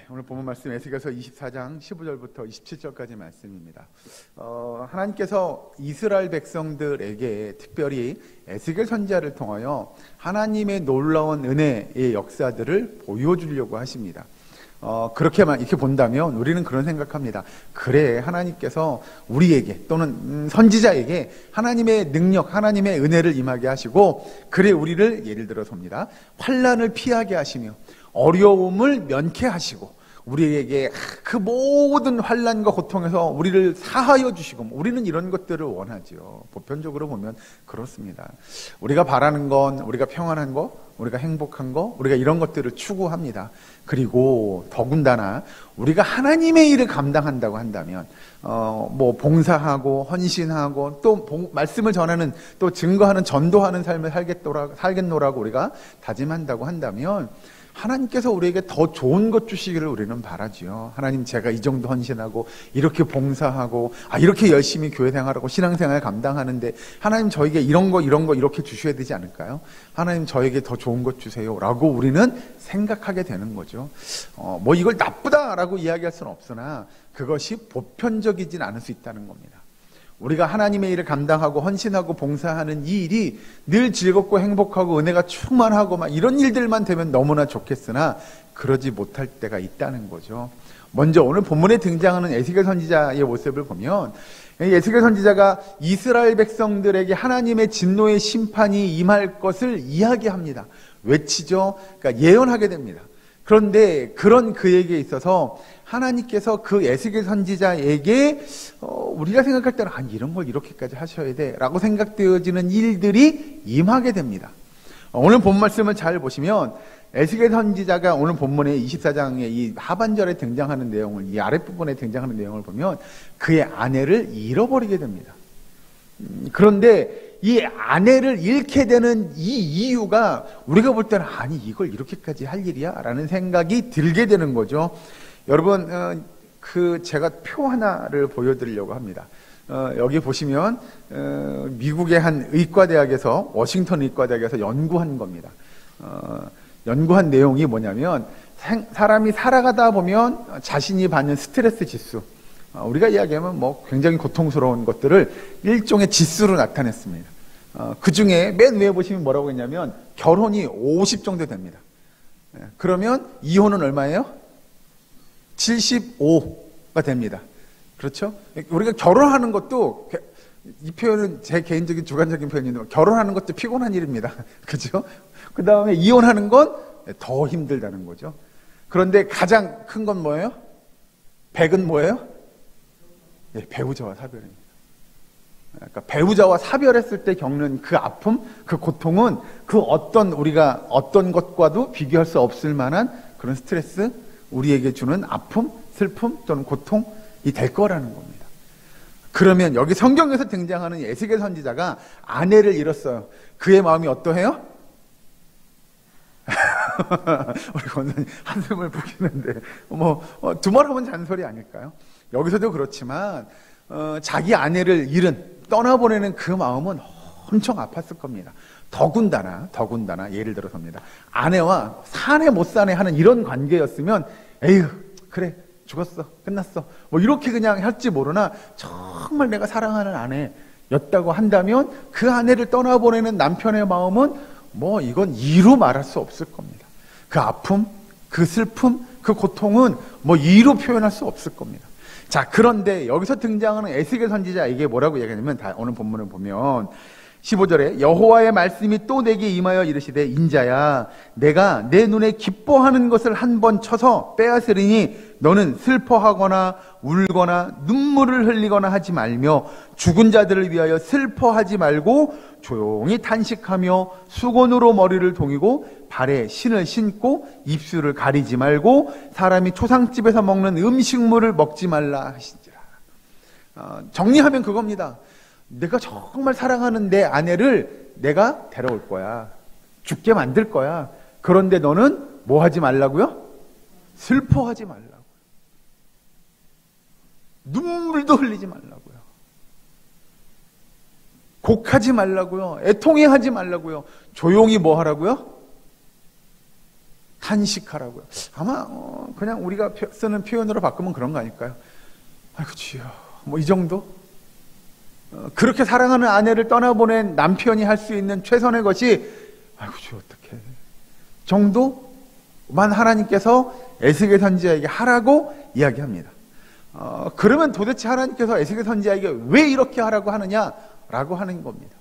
오늘 본문 말씀 에스겔서 24장 15절부터 27절까지 말씀입니다. 하나님께서 이스라엘 백성들에게 특별히 에스겔 선지자를 통하여 하나님의 놀라운 은혜의 역사들을 보여주려고 하십니다. 그렇게만 이렇게 본다면 우리는 그런 생각합니다. 그래, 하나님께서 우리에게 또는 선지자에게 하나님의 능력, 하나님의 은혜를 임하게 하시고, 그래 우리를 예를 들어서입니다, 환난을 피하게 하시며 어려움을 면케하시고 우리에게 그 모든 환난과 고통에서 우리를 사하여 주시고, 우리는 이런 것들을 원하죠. 보편적으로 보면 그렇습니다. 우리가 바라는 건 우리가 평안한 거, 우리가 행복한 거, 우리가 이런 것들을 추구합니다. 그리고 더군다나 우리가 하나님의 일을 감당한다고 한다면 봉사하고 헌신하고 또 말씀을 전하는, 또 증거하는, 전도하는 삶을 살겠노라고 우리가 다짐한다고 한다면 하나님께서 우리에게 더 좋은 것 주시기를 우리는 바라지요. 하나님, 제가 이 정도 헌신하고 이렇게 봉사하고 이렇게 열심히 교회 생활하고 신앙생활 감당하는데 하나님 저에게 이런 거 이렇게 주셔야 되지 않을까요? 하나님 저에게 더 좋은 것 주세요 라고 우리는 생각하게 되는 거죠. 이걸 나쁘다라고 이야기할 수는 없으나 그것이 보편적이진 않을 수 있다는 겁니다. 우리가 하나님의 일을 감당하고 헌신하고 봉사하는 이 일이 늘 즐겁고 행복하고 은혜가 충만하고 이런 일들만 되면 너무나 좋겠으나 그러지 못할 때가 있다는 거죠. 먼저 오늘 본문에 등장하는 에스겔 선지자의 모습을 보면, 에스겔 선지자가 이스라엘 백성들에게 하나님의 진노의 심판이 임할 것을 이야기합니다. 외치죠. 그러니까 예언하게 됩니다. 그런데 그런 그에게 있어서 하나님께서 그 에스겔 선지자에게 우리가 생각할 때는 이런 걸 이렇게까지 하셔야 돼 라고 생각되어지는 일들이 임하게 됩니다. 오늘 본 말씀을 잘 보시면 에스겔 선지자가 오늘 본문의 24장의 이 하반절에 등장하는 내용을, 이 아랫부분에 등장하는 내용을 보면 그의 아내를 잃어버리게 됩니다. 그런데 이 아내를 잃게 되는 이 이유가 우리가 볼 때는 이걸 이렇게까지 할 일이야? 라는 생각이 들게 되는 거죠. 여러분, 제가 표 하나를 보여드리려고 합니다. 여기 보시면 미국의 한 의과대학에서, 워싱턴 의과대학에서 연구한 겁니다. 연구한 내용이 뭐냐면, 사람이 살아가다 보면 자신이 받는 스트레스 지수, 우리가 이야기하면 굉장히 고통스러운 것들을 일종의 지수로 나타냈습니다. 그 중에 맨 위에 보시면 뭐라고 했냐면 결혼이 50 정도 됩니다. 그러면 이혼은 얼마예요? 75가 됩니다. 그렇죠? 우리가 결혼하는 것도, 이 표현은 제 개인적인 주관적인 표현인데, 결혼하는 것도 피곤한 일입니다. 그렇죠? 그 다음에 이혼하는 건 더 힘들다는 거죠. 그런데 가장 큰 건 뭐예요? 100은 뭐예요? 배우자와 사별입니다. 그러니까 배우자와 사별했을 때 겪는 그 아픔, 그 고통은 우리가 어떤 것과도 비교할 수 없을 만한 그런 스트레스, 우리에게 주는 아픔, 슬픔 또는 고통이 될 거라는 겁니다. 그러면 여기 성경에서 등장하는 에스겔 선지자가 아내를 잃었어요. 그의 마음이 어떠해요? 우리 권사님 한숨을 푸시는데 두말하면 잔소리 아닐까요? 여기서도 그렇지만 자기 아내를 떠나보내는 그 마음은 엄청 아팠을 겁니다. 더군다나 예를 들어서입니다. 아내와 사내 못 사내 하는 이런 관계였으면 에휴 그래 죽었어 끝났어 이렇게 그냥 할지 모르나, 정말 내가 사랑하는 아내였다고 한다면 그 아내를 떠나보내는 남편의 마음은 이건 이루 말할 수 없을 겁니다. 그 아픔, 그 슬픔, 그 고통은 이루 표현할 수 없을 겁니다. 자, 그런데 여기서 등장하는 에스겔 선지자에게 뭐라고 얘기하냐면, 오늘 본문을 보면 15절에 여호와의 말씀이 또 내게 임하여 이르시되, 인자야, 내가 내 눈에 기뻐하는 것을 한 번 쳐서 빼앗으리니 너는 슬퍼하거나 울거나 눈물을 흘리거나 하지 말며 죽은 자들을 위하여 슬퍼하지 말고 조용히 탄식하며 수건으로 머리를 동이고 발에 신을 신고 입술을 가리지 말고 사람이 초상집에서 먹는 음식물을 먹지 말라 하시니라. 정리하면 그겁니다. 내가 정말 사랑하는 내 아내를 내가 데려올 거야. 죽게 만들 거야. 그런데 너는 뭐 하지 말라고요? 슬퍼하지 말라고요. 눈물도 흘리지 말라고요. 곡하지 말라고요. 애통해하지 말라고요. 조용히 뭐 하라고요? 탄식하라고요. 아마 그냥 우리가 쓰는 표현으로 바꾸면 그런 거 아닐까요? 아이고 주여, 뭐 이 정도? 그렇게 사랑하는 아내를 떠나보낸 남편이 할 수 있는 최선의 것이 아이고 주여 어떡해 정도만 하나님께서 에스겔 선지자에게 하라고 이야기합니다. 그러면 도대체 하나님께서 에스겔 선지자에게 왜 이렇게 하라고 하느냐라고 하는 겁니다.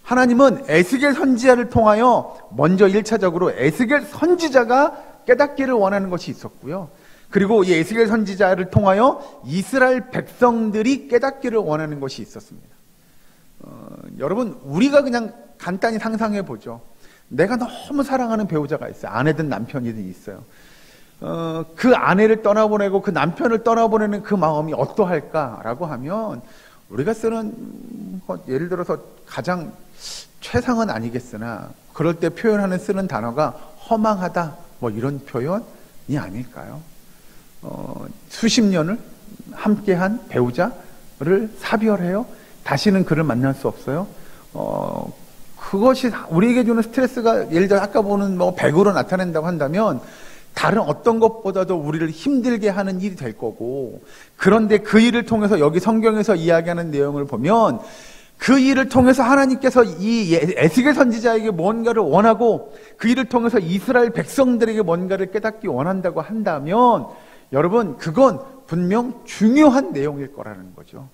하나님은 에스겔 선지자를 통하여 먼저 1차적으로 에스겔 선지자가 깨닫기를 원하는 것이 있었고요. 그리고 이 에스겔 선지자를 통하여 이스라엘 백성들이 깨닫기를 원하는 것이 있었습니다. 여러분, 우리가 그냥 간단히 상상해 보죠. 내가 너무 사랑하는 배우자가 있어요. 아내든 남편이든 있어요. 그 아내를 떠나보내고 그 남편을 떠나보내는 그 마음이 어떠할까라고 하면 우리가 쓰는 예를 들어서 가장 최상은 아니겠으나 그럴 때 쓰는 단어가 허망하다 뭐 이런 표현이 아닐까요? 수십 년을 함께한 배우자를 사별해요. 다시는 그를 만날 수 없어요. 그것이 우리에게 주는 스트레스가 예를 들어 아까 보는 뭐 100으로 나타낸다고 한다면 다른 어떤 것보다도 우리를 힘들게 하는 일이 될 거고, 그런데 그 일을 통해서 여기 성경에서 이야기하는 내용을 보면 그 일을 통해서 하나님께서 이 에스겔 선지자에게 뭔가를 원하고 그 일을 통해서 이스라엘 백성들에게 뭔가를 깨닫기 원한다고 한다면 여러분 그건 분명 중요한 내용일 거라는 거죠.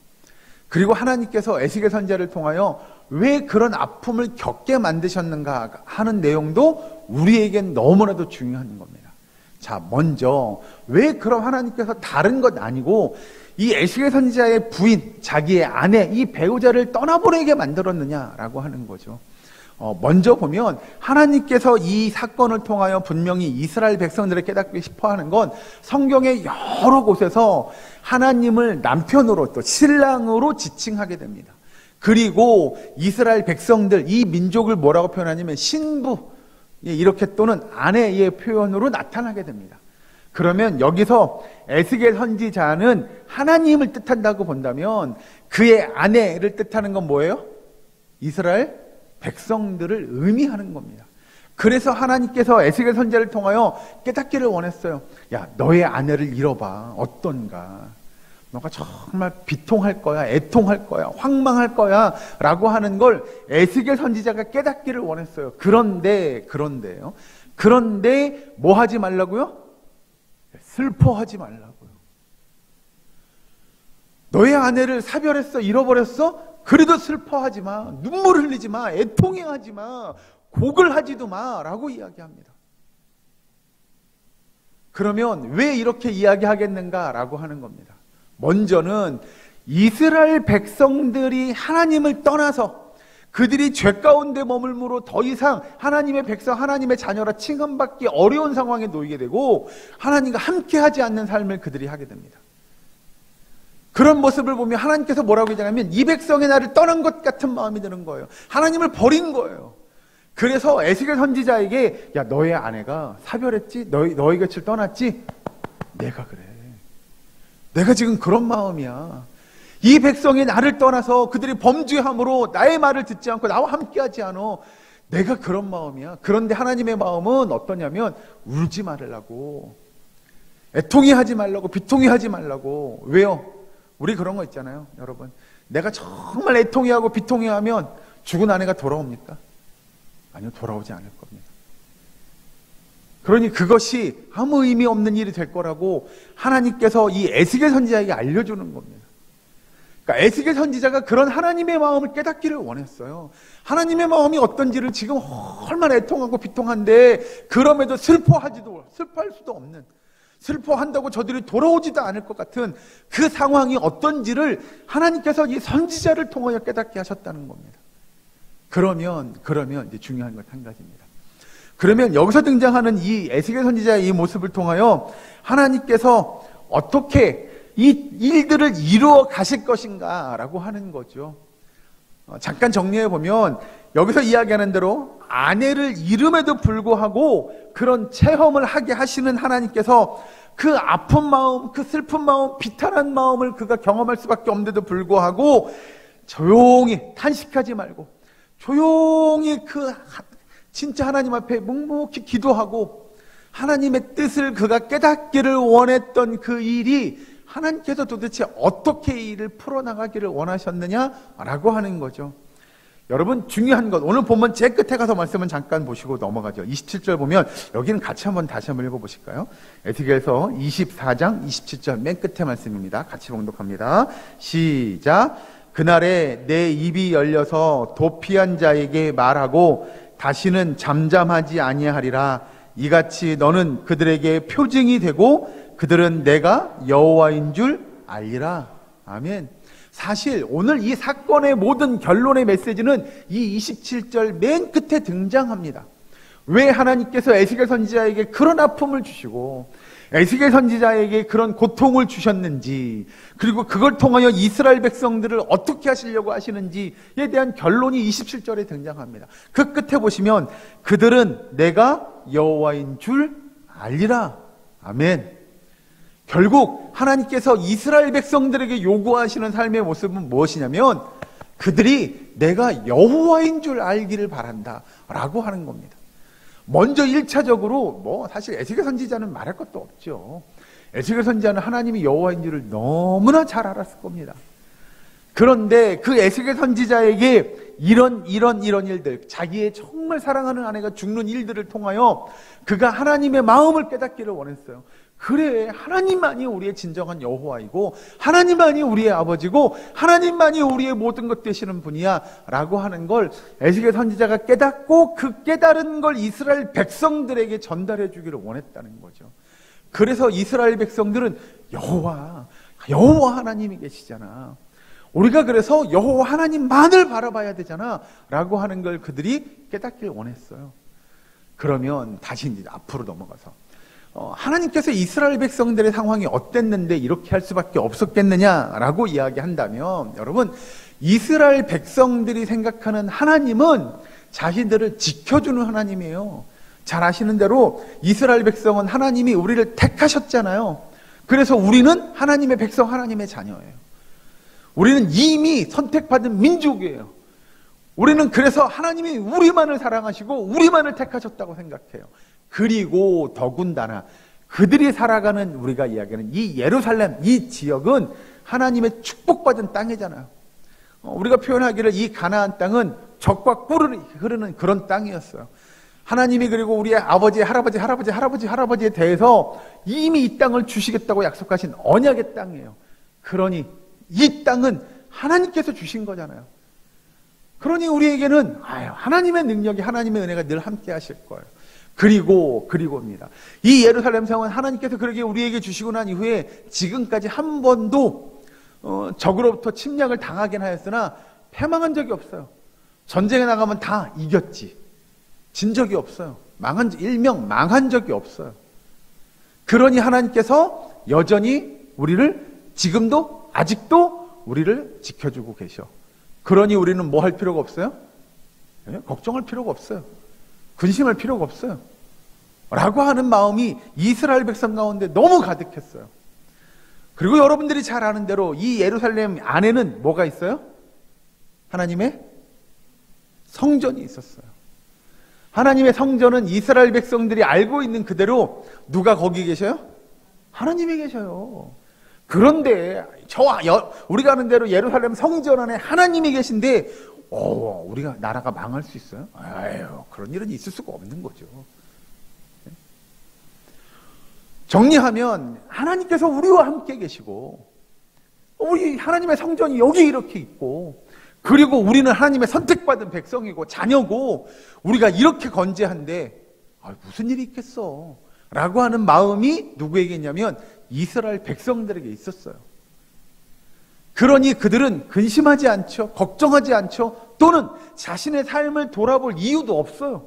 그리고 하나님께서 에스겔 선지자를 통하여 왜 그런 아픔을 겪게 만드셨는가 하는 내용도 우리에겐 너무나도 중요한 겁니다. 자, 먼저 왜 그럼 하나님께서 다른 것 아니고 이 에스겔 선지자의 부인, 자기의 아내, 이 배우자를 떠나보내게 만들었느냐라고 하는 거죠. 먼저 보면 하나님께서 이 사건을 통하여 분명히 이스라엘 백성들을 깨닫기 싶어하는 건 성경의 여러 곳에서 하나님을 남편으로 또 신랑으로 지칭하게 됩니다. 그리고 이스라엘 백성들, 이 민족을 뭐라고 표현하냐면 신부, 이렇게 또는 아내의 표현으로 나타나게 됩니다. 그러면 여기서 에스겔 선지자는 하나님을 뜻한다고 본다면 그의 아내를 뜻하는 건 뭐예요? 이스라엘 백성들을 의미하는 겁니다. 그래서 하나님께서 에스겔 선지자를 통하여 깨닫기를 원했어요. 야, 너의 아내를 잃어봐. 어떤가? 너가 정말 비통할 거야, 애통할 거야, 황망할 거야 라고 하는 걸 에스겔 선지자가 깨닫기를 원했어요. 그런데요. 그런데 뭐 하지 말라고요? 슬퍼하지 말라고요. 너의 아내를 사별했어, 잃어버렸어? 그래도 슬퍼하지 마, 눈물 흘리지 마, 애통해하지 마, 곡을 하지도 마 라고 이야기합니다. 그러면 왜 이렇게 이야기하겠는가 라고 하는 겁니다. 먼저는 이스라엘 백성들이 하나님을 떠나서 그들이 죄 가운데 머물므로 더 이상 하나님의 백성, 하나님의 자녀라 칭함받기 어려운 상황에 놓이게 되고 하나님과 함께하지 않는 삶을 그들이 하게 됩니다. 그런 모습을 보면 하나님께서 뭐라고 얘기하냐면 이 백성의 나를 떠난 것 같은 마음이 드는 거예요. 하나님을 버린 거예요. 그래서 에스겔 선지자에게 야, 너의 아내가 사별했지? 너희 곁을 떠났지? 내가 그래. 내가 지금 그런 마음이야. 이 백성이 나를 떠나서 그들이 범죄함으로 나의 말을 듣지 않고 나와 함께하지 않아. 내가 그런 마음이야. 그런데 하나님의 마음은 어떠냐면 울지 말라고, 애통이 하지 말라고, 비통이 하지 말라고. 왜요? 우리 그런 거 있잖아요, 여러분. 내가 정말 애통이 하고 비통이 하면 죽은 아내가 돌아옵니까? 아니요, 돌아오지 않을 겁니다. 그러니 그것이 아무 의미 없는 일이 될 거라고 하나님께서 이 에스겔 선지자에게 알려주는 겁니다. 그러니까 에스겔 선지자가 그런 하나님의 마음을 깨닫기를 원했어요. 하나님의 마음이 어떤지를 지금 얼마나 애통하고 비통한데 그럼에도 슬퍼할 수도 없는, 슬퍼한다고 저들이 돌아오지도 않을 것 같은 그 상황이 어떤지를 하나님께서 이 선지자를 통하여 깨닫게 하셨다는 겁니다. 그러면 이제 중요한 것 한 가지입니다. 그러면 여기서 등장하는 이 에스겔 선지자의 이 모습을 통하여 하나님께서 어떻게 이 일들을 이루어 가실 것인가 라고 하는 거죠. 잠깐 정리해 보면 여기서 이야기하는 대로 아내를 잃음에도 불구하고 그런 체험을 하게 하시는 하나님께서 그 아픈 마음, 그 슬픈 마음, 비탄한 마음을 그가 경험할 수밖에 없는데도 불구하고 조용히 탄식하지 말고 조용히 진짜 하나님 앞에 묵묵히 기도하고 하나님의 뜻을 그가 깨닫기를 원했던 그 일이 하나님께서 도대체 어떻게 이 일을 풀어나가기를 원하셨느냐라고 하는 거죠. 여러분, 중요한 것, 오늘 본문 제 끝에 가서 말씀은 잠깐 보시고 넘어가죠. 27절 보면 여기는 같이 다시 한번 읽어보실까요? 에스겔서 24장 27절 맨 끝에 말씀입니다. 같이 봉독합니다. 시작. 그날에 내 입이 열려서 도피한 자에게 말하고 다시는 잠잠하지 아니하리라. 이같이 너는 그들에게 표징이 되고 그들은 내가 여호와인 줄 알리라. 아멘. 사실 오늘 이 사건의 모든 결론의 메시지는 이 27절 맨 끝에 등장합니다. 왜 하나님께서 에스겔 선지자에게 그런 아픔을 주시고 에스겔 선지자에게 그런 고통을 주셨는지, 그리고 그걸 통하여 이스라엘 백성들을 어떻게 하시려고 하시는지에 대한 결론이 27절에 등장합니다. 그 끝에 보시면 그들은 내가 여호와인 줄 알리라. 아멘. 결국 하나님께서 이스라엘 백성들에게 요구하시는 삶의 모습은 무엇이냐면 그들이 내가 여호와인 줄 알기를 바란다 라고 하는 겁니다. 먼저 1차적으로 사실 에스겔 선지자는 말할 것도 없죠. 에스겔 선지자는 하나님이 여호와인 줄을 너무나 잘 알았을 겁니다. 그런데 그 에스겔 선지자에게 이런 일들, 자기의 정말 사랑하는 아내가 죽는 일들을 통하여 그가 하나님의 마음을 깨닫기를 원했어요. 그래, 하나님만이 우리의 진정한 여호와이고 하나님만이 우리의 아버지고 하나님만이 우리의 모든 것 되시는 분이야 라고 하는 걸 에스겔 선지자가 깨닫고 그 깨달은 걸 이스라엘 백성들에게 전달해 주기를 원했다는 거죠. 그래서 이스라엘 백성들은 여호와 하나님이 계시잖아, 우리가 그래서 여호와 하나님만을 바라봐야 되잖아 라고 하는 걸 그들이 깨닫길 원했어요. 그러면 다시 이제 앞으로 넘어가서 하나님께서 이스라엘 백성들의 상황이 어땠는데 이렇게 할 수밖에 없었겠느냐라고 이야기한다면, 여러분, 이스라엘 백성들이 생각하는 하나님은 자신들을 지켜주는 하나님이에요. 잘 아시는 대로 이스라엘 백성은 하나님이 우리를 택하셨잖아요. 그래서 우리는 하나님의 백성, 하나님의 자녀예요. 우리는 이미 선택받은 민족이에요. 우리는 그래서 하나님이 우리만을 사랑하시고 우리만을 택하셨다고 생각해요. 그리고 더군다나 그들이 살아가는, 우리가 이야기하는 이 예루살렘, 이 지역은 하나님의 축복받은 땅이잖아요. 우리가 표현하기를 이 가나안 땅은 젖과 꿀이 흐르는 그런 땅이었어요. 하나님이 그리고 우리의 아버지, 할아버지에 대해서 이미 이 땅을 주시겠다고 약속하신 언약의 땅이에요. 그러니 이 땅은 하나님께서 주신 거잖아요. 그러니 우리에게는 하나님의 능력이, 하나님의 은혜가 늘 함께 하실 거예요. 그리고입니다. 이 예루살렘 성은 하나님께서 그렇게 우리에게 주시고 난 이후에 지금까지 한 번도 적으로부터 침략을 당하긴 하였으나 패망한 적이 없어요. 전쟁에 나가면 다 이겼지. 진 적이 없어요. 일명 망한 적이 없어요. 그러니 하나님께서 여전히 우리를 지금도 아직도 우리를 지켜주고 계셔. 그러니 우리는 뭐 할 필요가 없어요? 걱정할 필요가 없어요. 근심할 필요가 없어요. 라고 하는 마음이 이스라엘 백성 가운데 너무 가득했어요. 그리고 여러분들이 잘 아는 대로 이 예루살렘 안에는 뭐가 있어요? 하나님의 성전이 있었어요. 하나님의 성전은 이스라엘 백성들이 알고 있는 그대로 누가 거기 계셔요? 하나님이 계셔요. 그런데 우리가 아는 대로 예루살렘 성전 안에 하나님이 계신데 우리가 나라가 망할 수 있어요? 그런 일은 있을 수가 없는 거죠. 정리하면 하나님께서 우리와 함께 계시고 우리 하나님의 성전이 여기 이렇게 있고, 그리고 우리는 하나님의 선택받은 백성이고 자녀고 우리가 이렇게 건재한데 무슨 일이 있겠어 라고 하는 마음이 누구에게 있냐면 이스라엘 백성들에게 있었어요. 그러니 그들은 근심하지 않죠. 걱정하지 않죠. 또는 자신의 삶을 돌아볼 이유도 없어요.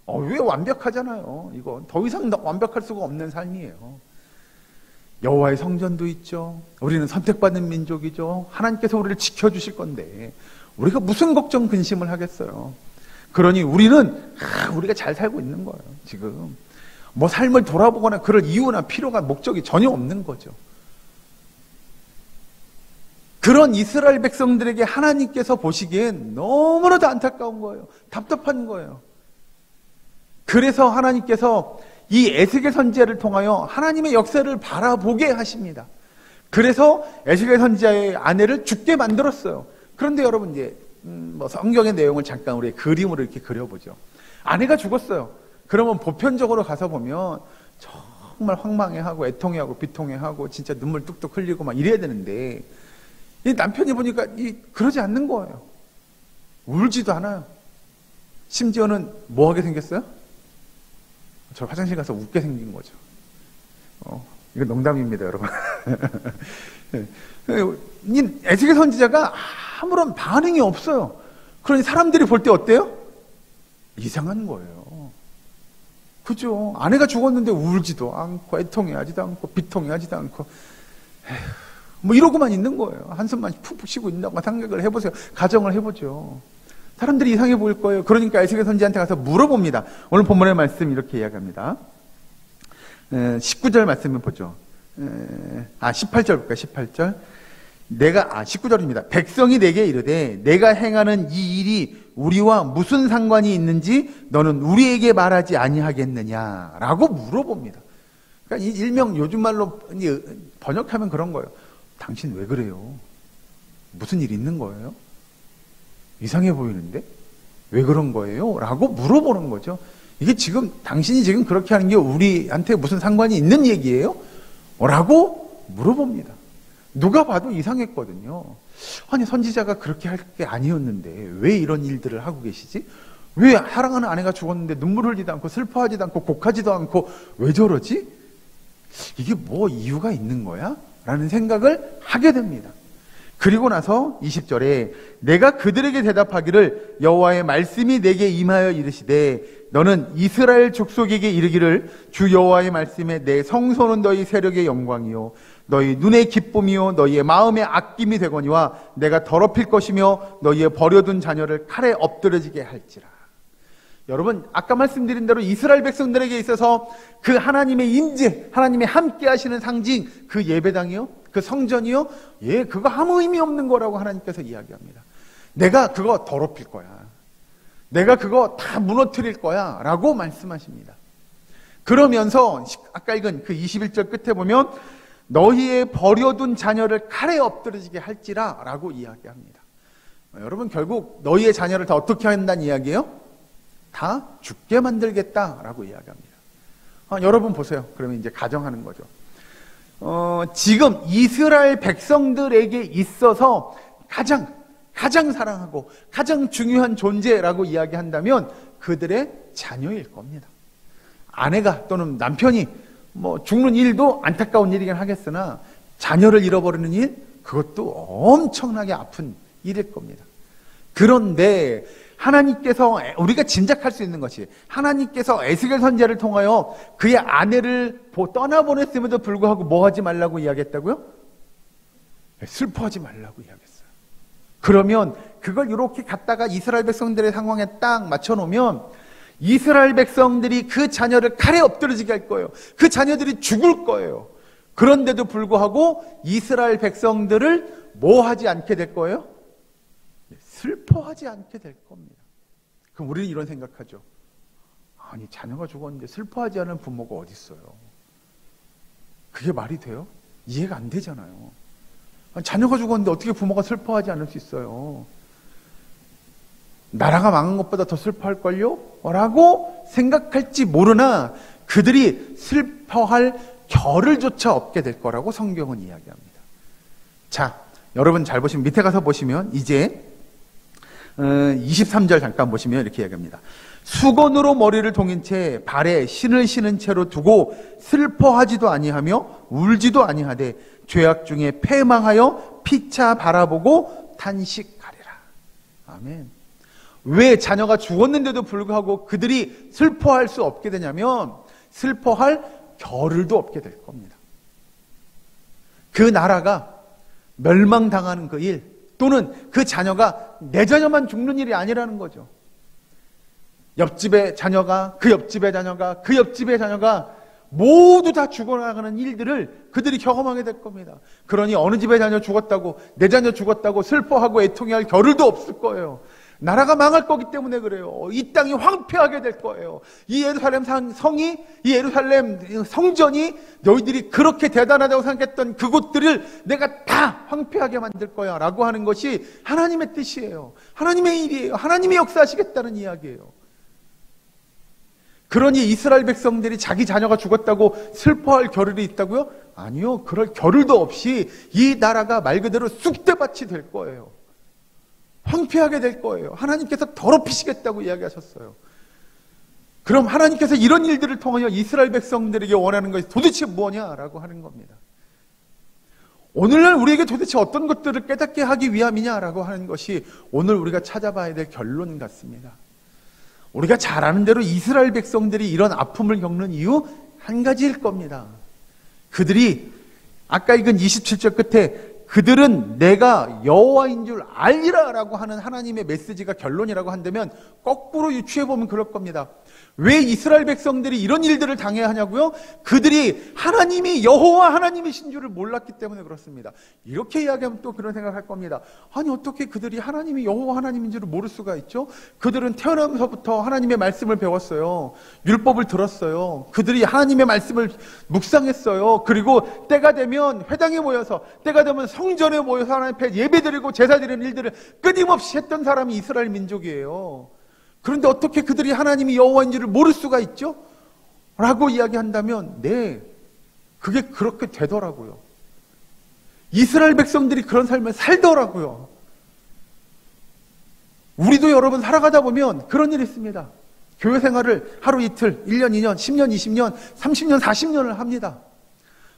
왜? 완벽하잖아요. 이건 더 이상 완벽할 수가 없는 삶이에요. 여호와의 성전도 있죠. 우리는 선택받은 민족이죠. 하나님께서 우리를 지켜주실 건데 우리가 무슨 걱정 근심을 하겠어요. 그러니 우리는 우리가 잘 살고 있는 거예요. 지금 삶을 돌아보거나 그럴 이유나 필요가, 목적이 전혀 없는 거죠. 그런 이스라엘 백성들에게 하나님께서 보시기엔 너무나도 안타까운 거예요. 답답한 거예요. 그래서 하나님께서 이 에스겔 선지자를 통하여 하나님의 역사를 바라보게 하십니다. 그래서 에스겔 선지자의 아내를 죽게 만들었어요. 그런데 여러분 이제 성경의 내용을 잠깐 우리 그림으로 이렇게 그려보죠. 아내가 죽었어요. 그러면 보편적으로 가서 보면 정말 황망해하고 애통해하고 비통해하고 진짜 눈물 뚝뚝 흘리고 막 이래야 되는데 이 남편이 보니까 그러지 않는 거예요. 울지도 않아요. 심지어는 뭐하게 생겼어요? 저 화장실 가서 웃게 생긴 거죠. 이건 농담입니다, 여러분. 이 에스겔 선지자가 아무런 반응이 없어요. 그러니 사람들이 볼 때 어때요? 이상한 거예요. 그죠? 아내가 죽었는데 울지도 않고 애통해하지도 않고 비통해하지도 않고 뭐 이러고만 있는 거예요. 한숨만 푹푹 쉬고 있다고 생각을 해보세요. 가정을 해보죠. 사람들이 이상해 보일 거예요. 그러니까 에스겔 선지자한테 가서 물어봅니다. 오늘 본문의 말씀 이렇게 이야기합니다. 19절 말씀을 보죠. 18절 볼까요? 18절. 19절입니다. 백성이 내게 이르되 내가 행하는 이 일이 우리와 무슨 상관이 있는지 너는 우리에게 말하지 아니하겠느냐 라고 물어봅니다. 그러니까 이 일명 요즘 말로 번역하면 그런 거예요. 당신 왜 그래요? 무슨 일 있는 거예요? 이상해 보이는데? 왜 그런 거예요? 라고 물어보는 거죠. 이게 지금 당신이 지금 그렇게 하는 게 우리한테 무슨 상관이 있는 얘기예요? 라고 물어봅니다. 누가 봐도 이상했거든요. 아니 선지자가 그렇게 할 게 아니었는데 왜 이런 일들을 하고 계시지? 왜 사랑하는 아내가 죽었는데 눈물 흘리지도 않고 슬퍼하지도 않고 곡하지도 않고 왜 저러지? 이게 뭐 이유가 있는 거야? 라는 생각을 하게 됩니다. 그리고 나서 20절에 내가 그들에게 대답하기를 여호와의 말씀이 내게 임하여 이르시되 너는 이스라엘 족속에게 이르기를 주 여호와의 말씀에 내 성소는 너희 세력의 영광이요 너희 눈의 기쁨이요 너희의 마음의 아낌이 되거니와 내가 더럽힐 것이며 너희의 버려둔 자녀를 칼에 엎드러지게 할지라. 여러분 아까 말씀드린 대로 이스라엘 백성들에게 있어서 그 하나님의 임재, 하나님의 함께 하시는 상징, 그 예배당이요, 그 성전이요, 그거 아무 의미 없는 거라고 하나님께서 이야기합니다. 내가 그거 더럽힐 거야. 내가 그거 다 무너뜨릴 거야 라고 말씀하십니다. 그러면서 아까 읽은 그 21절 끝에 보면 너희의 버려둔 자녀를 칼에 엎드러지게 할지라 라고 이야기합니다. 여러분 결국 너희의 자녀를 다 어떻게 한다는 이야기예요? 다 죽게 만들겠다라고 이야기합니다. 여러분 보세요. 그러면 이제 가정하는 거죠. 지금 이스라엘 백성들에게 있어서 가장 사랑하고 가장 중요한 존재라고 이야기한다면 그들의 자녀일 겁니다. 아내가 또는 남편이 죽는 일도 안타까운 일이긴 하겠으나 자녀를 잃어버리는 일, 그것도 엄청나게 아픈 일일 겁니다. 그런데 하나님께서 우리가 짐작할 수 있는 것이 하나님께서 에스겔 선지자를 통하여 그의 아내를 떠나보냈음에도 불구하고 뭐 하지 말라고 이야기했다고요? 슬퍼하지 말라고 이야기했어요. 그러면 그걸 이렇게 갖다가 이스라엘 백성들의 상황에 딱 맞춰놓으면 이스라엘 백성들이 그 자녀를 칼에 엎드러지게 할 거예요. 그 자녀들이 죽을 거예요. 그런데도 불구하고 이스라엘 백성들을 뭐 하지 않게 될 거예요? 슬퍼하지 않게 될 겁니다. 그럼 우리는 이런 생각하죠. 아니 자녀가 죽었는데 슬퍼하지 않은 부모가 어디 있어요? 그게 말이 돼요? 이해가 안 되잖아요. 아니, 자녀가 죽었는데 어떻게 부모가 슬퍼하지 않을 수 있어요? 나라가 망한 것보다 더 슬퍼할걸요? 라고 생각할지 모르나 그들이 슬퍼할 겨를조차 없게 될 거라고 성경은 이야기합니다. 자, 여러분 잘 보시면 밑에 가서 보시면 이제 23절 잠깐 보시면 이렇게 이야기합니다. 수건으로 머리를 동인 채 발에 신을 신은 채로 두고 슬퍼하지도 아니하며 울지도 아니하되 죄악 중에 패망하여 피차 바라보고 탄식하리라. 아멘. 왜 자녀가 죽었는데도 불구하고 그들이 슬퍼할 수 없게 되냐면 슬퍼할 겨를도 없게 될 겁니다. 그 나라가 멸망당하는 그 일, 또는 그 자녀가 내 자녀만 죽는 일이 아니라는 거죠. 옆집의 자녀가, 그 옆집의 자녀가, 그 옆집의 자녀가 모두 다 죽어나가는 일들을 그들이 경험하게 될 겁니다. 그러니 어느 집의 자녀 죽었다고, 내 자녀 죽었다고 슬퍼하고 애통해할 겨를도 없을 거예요. 나라가 망할 거기 때문에 그래요. 이 땅이 황폐하게 될 거예요. 이 예루살렘 성이, 이 예루살렘 성전이 너희들이 그렇게 대단하다고 생각했던 그곳들을 내가 다 황폐하게 만들 거야 라고 하는 것이 하나님의 뜻이에요. 하나님의 일이에요. 하나님이 역사하시겠다는 이야기예요. 그러니 이스라엘 백성들이 자기 자녀가 죽었다고 슬퍼할 겨를이 있다고요? 아니요. 그럴 겨를도 없이 이 나라가 말 그대로 쑥대밭이 될 거예요. 황폐하게 될 거예요. 하나님께서 더럽히시겠다고 이야기하셨어요. 그럼 하나님께서 이런 일들을 통하여 이스라엘 백성들에게 원하는 것이 도대체 뭐냐라고 하는 겁니다. 오늘날 우리에게 도대체 어떤 것들을 깨닫게 하기 위함이냐라고 하는 것이 오늘 우리가 찾아봐야 될 결론 같습니다. 우리가 잘 아는 대로 이스라엘 백성들이 이런 아픔을 겪는 이유 한 가지일 겁니다. 그들이 아까 읽은 27절 끝에 그들은 내가 여호와인 줄 알리라 라고 하는 하나님의 메시지가 결론이라고 한다면 거꾸로 유추해보면 그럴 겁니다. 왜 이스라엘 백성들이 이런 일들을 당해야 하냐고요? 그들이 하나님이 여호와 하나님이신 줄을 몰랐기 때문에 그렇습니다. 이렇게 이야기하면 또 그런 생각할 겁니다. 아니 어떻게 그들이 하나님이 여호와 하나님인 줄을 모를 수가 있죠? 그들은 태어나면서부터 하나님의 말씀을 배웠어요. 율법을 들었어요. 그들이 하나님의 말씀을 묵상했어요. 그리고 때가 되면 회당에 모여서, 때가 되면 성전에 모여서 하나님 앞에 예배드리고 제사드리는 일들을 끊임없이 했던 사람이 이스라엘 민족이에요. 그런데 어떻게 그들이 하나님이 여호와인지를 모를 수가 있죠? 라고 이야기한다면 네, 그게 그렇게 되더라고요. 이스라엘 백성들이 그런 삶을 살더라고요. 우리도 여러분 살아가다 보면 그런 일이 있습니다. 교회 생활을 하루 이틀, 1년, 2년, 10년, 20년, 30년, 40년을 합니다.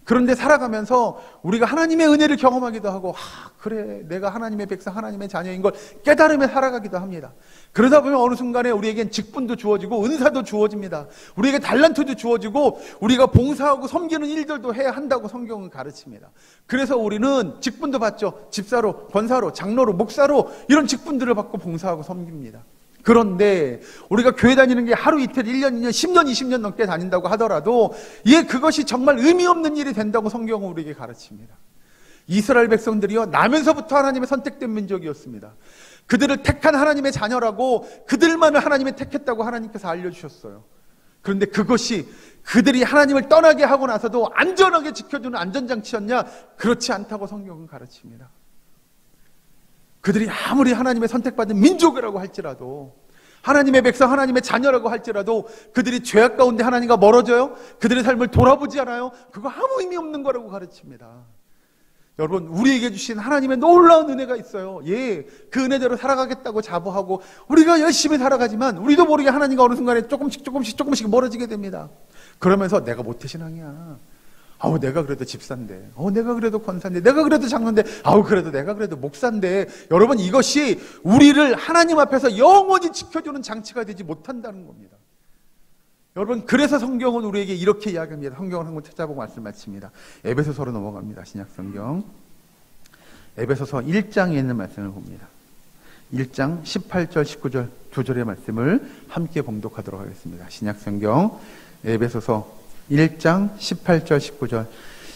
그런데 살아가면서 우리가 하나님의 은혜를 경험하기도 하고 그래 내가 하나님의 백성 하나님의 자녀인 걸 깨달으며 살아가기도 합니다. 그러다 보면 어느 순간에 우리에겐 직분도 주어지고 은사도 주어집니다. 우리에게 달란트도 주어지고 우리가 봉사하고 섬기는 일들도 해야 한다고 성경은 가르칩니다. 그래서 우리는 직분도 받죠. 집사로, 권사로, 장로로, 목사로 이런 직분들을 받고 봉사하고 섬깁니다. 그런데 우리가 교회 다니는 게 하루 이틀, 1년, 2년, 10년, 20년 넘게 다닌다고 하더라도 그것이 정말 의미 없는 일이 된다고 성경은 우리에게 가르칩니다. 이스라엘 백성들이요 나면서부터 하나님의 선택된 민족이었습니다. 그들을 택한 하나님의 자녀라고 그들만을 하나님이 택했다고 하나님께서 알려주셨어요. 그런데 그것이 그들이 하나님을 떠나게 하고 나서도 안전하게 지켜주는 안전장치였냐? 그렇지 않다고 성경은 가르칩니다. 그들이 아무리 하나님의 선택받은 민족이라고 할지라도 하나님의 백성, 하나님의 자녀라고 할지라도 그들이 죄악 가운데 하나님과 멀어져요? 그들의 삶을 돌아보지 않아요? 그거 아무 의미 없는 거라고 가르칩니다. 여러분 우리에게 주신 하나님의 놀라운 은혜가 있어요. 그 은혜대로 살아가겠다고 자부하고 우리가 열심히 살아가지만 우리도 모르게 하나님과 어느 순간에 조금씩 멀어지게 됩니다. 그러면서 내가 모태신앙이야. 내가 그래도 집사인데, 내가 그래도 권사인데, 내가 그래도 장로인데, 그래도 내가 그래도 목사인데. 여러분 이것이 우리를 하나님 앞에서 영원히 지켜주는 장치가 되지 못한다는 겁니다. 여러분 그래서 성경은 우리에게 이렇게 이야기합니다. 성경을 한번 찾아보고 말씀 마칩니다. 에베소서로 넘어갑니다. 신약성경 에베소서 1장에 있는 말씀을 봅니다. 1장 18절 19절 두 절의 말씀을 함께 봉독하도록 하겠습니다. 신약성경 에베소서 1장 18절 19절.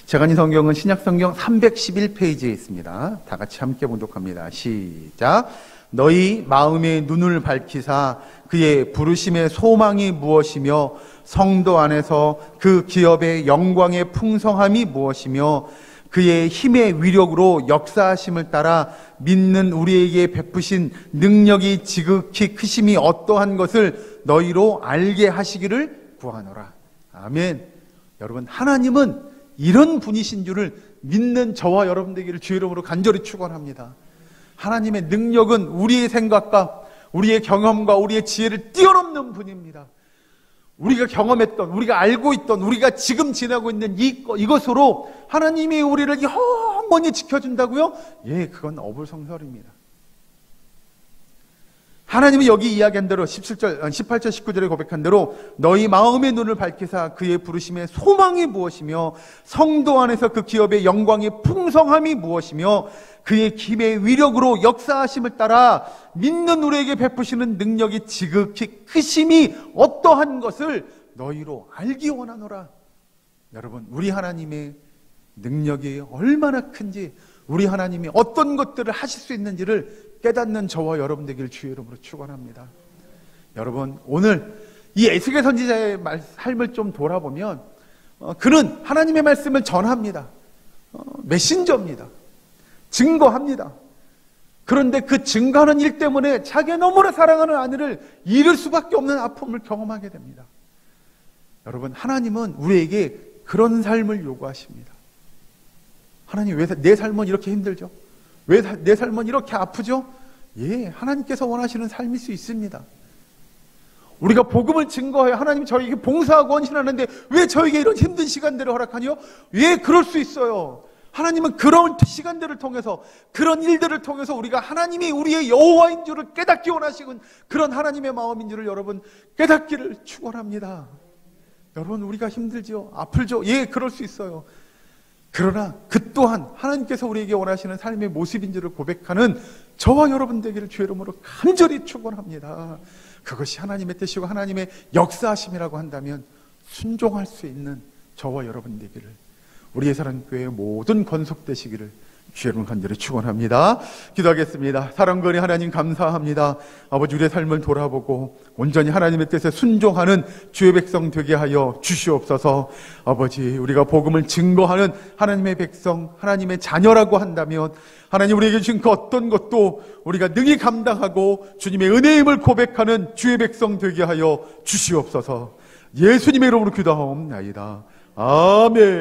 제가 이 성경은 신약성경 311페이지에 있습니다. 다 같이 함께 봉독합니다. 시작. 너희 마음의 눈을 밝히사 그의 부르심의 소망이 무엇이며 성도 안에서 그 기업의 영광의 풍성함이 무엇이며 그의 힘의 위력으로 역사하심을 따라 믿는 우리에게 베푸신 능력이 지극히 크심이 어떠한 것을 너희로 알게 하시기를 구하노라. 아멘. 여러분 하나님은 이런 분이신 줄을 믿는 저와 여러분 되기를 주의 이름으로 간절히 축원합니다. 하나님의 능력은 우리의 생각과 우리의 경험과 우리의 지혜를 뛰어넘는 분입니다. 우리가 경험했던, 우리가 알고 있던, 우리가 지금 지나고 있는 이것으로 하나님이 우리를 영원히 지켜준다고요? 그건 어불성설입니다. 하나님이 여기 이야기한 대로 18절 19절에 고백한 대로 너희 마음의 눈을 밝히사 그의 부르심의 소망이 무엇이며 성도 안에서 그 기업의 영광의 풍성함이 무엇이며 그의 힘의 위력으로 역사하심을 따라 믿는 우리에게 베푸시는 능력이 지극히 크심이 어떠한 것을 너희로 알기 원하노라. 여러분 우리 하나님의 능력이 얼마나 큰지 우리 하나님이 어떤 것들을 하실 수 있는지를 깨닫는 저와 여러분 되기를 주의 이름으로 축원합니다. 여러분, 오늘 이 에스겔 선지자의 삶을 좀 돌아보면 그는 하나님의 말씀을 전합니다. 메신저입니다. 증거합니다. 그런데 그 증거하는 일 때문에 자기가 너무나 사랑하는 아내를 잃을 수밖에 없는 아픔을 경험하게 됩니다. 여러분, 하나님은 우리에게 그런 삶을 요구하십니다. 하나님, 왜 내 삶은 이렇게 힘들죠? 왜 내 삶은 이렇게 아프죠? 예, 하나님께서 원하시는 삶일 수 있습니다. 우리가 복음을 증거하여 하나님 저에게 봉사하고 헌신하는데 왜 저에게 이런 힘든 시간들을 허락하니요? 왜 그럴 수 있어요? 하나님은 그런 시간들을 통해서, 그런 일들을 통해서 우리가 하나님이 우리의 여호와인 줄을 깨닫기 원하시는 그런 하나님의 마음인 줄을 여러분 깨닫기를 축원합니다. 여러분, 우리가 힘들죠? 아플죠? 예, 그럴 수 있어요. 그러나 그 또한 하나님께서 우리에게 원하시는 삶의 모습인 줄을 고백하는 저와 여러분 되기를 주의 이름으로 간절히 축원합니다. 그것이 하나님의 뜻이고 하나님의 역사하심이라고 한다면 순종할 수 있는 저와 여러분 되기를, 우리의 사랑교회의 모든 권속되시기를 주의 이름으로 간절히 축원합니다. 기도하겠습니다. 사랑거리 하나님 감사합니다. 아버지, 우리의 삶을 돌아보고 온전히 하나님의 뜻에 순종하는 주의 백성 되게 하여 주시옵소서. 아버지, 우리가 복음을 증거하는 하나님의 백성, 하나님의 자녀라고 한다면 하나님 우리에게 주신 그 어떤 것도 우리가 능히 감당하고 주님의 은혜임을 고백하는 주의 백성 되게 하여 주시옵소서. 예수님의 이름으로 기도하옵나이다. 아멘.